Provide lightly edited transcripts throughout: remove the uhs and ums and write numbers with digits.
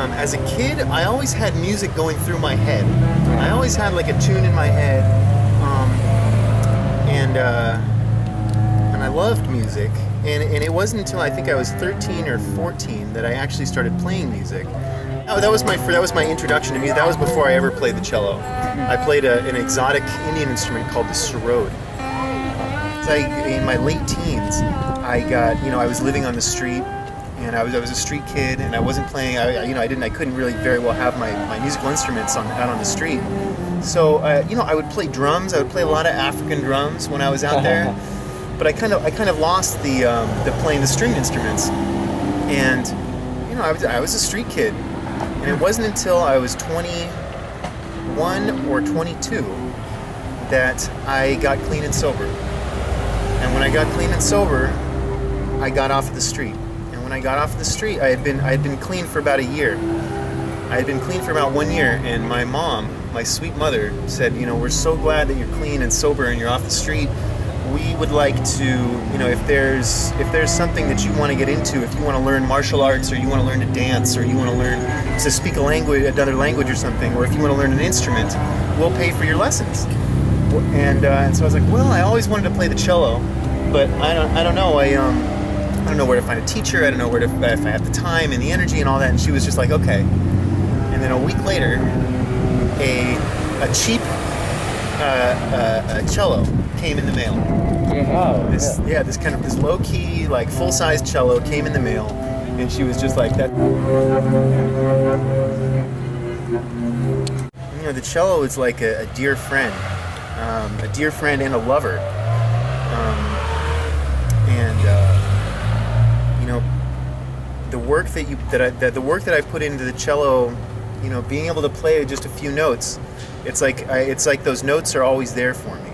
as a kid, I always had music going through my head. I always had like a tune in my head, and I loved music. And it wasn't until I think I was 13 or 14 that I actually started playing music. Oh, that was my introduction to music. That was before I ever played the cello. I played an exotic Indian instrument called the sarod. In my late teens, I was living on the street, and I was a street kid, and I wasn't playing. I couldn't really very well have my musical instruments out on the street. So I would play drums. I would play a lot of African drums when I was out there, but I kind of lost the playing the stringed instruments, and I was a street kid, and it wasn't until I was 21 or 22 that I got clean and sober. And when I got clean and sober, I got off the street. And when I got off the street, I had been clean for about a year. I had been clean for about 1 year, and my mom, my sweet mother, said, we're so glad that you're clean and sober and you're off the street. We would like to, if there's something that you want to get into, if you want to learn martial arts, or you want to learn to dance, or you want to learn to speak another language or something, or if you want to learn an instrument, we'll pay for your lessons. And so I was like, well, I always wanted to play the cello, but I don't know. I don't know where to find a teacher. I don't know if I have the time and the energy and all that. And she was just like, okay. And then a week later, a cheap cello came in the mail. Wow. This low key, like full size cello came in the mail, and she was just like that. The cello is like a dear friend. A dear friend and a lover, the work that I put into the cello, being able to play just a few notes, it's like those notes are always there for me.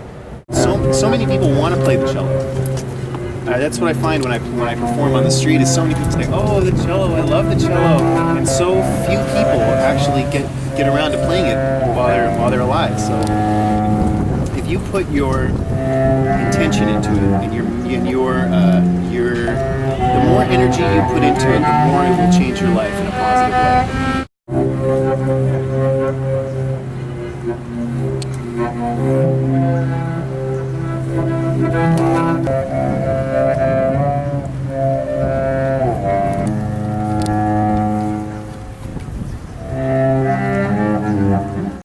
So many people want to play the cello. That's what I find when I perform on the street. Is so many people say, "Oh, the cello! I love the cello," and so few people actually get around to playing it while they're alive. So if you put your intention into it, and the more energy you put into it, the more it will change your life in a positive way.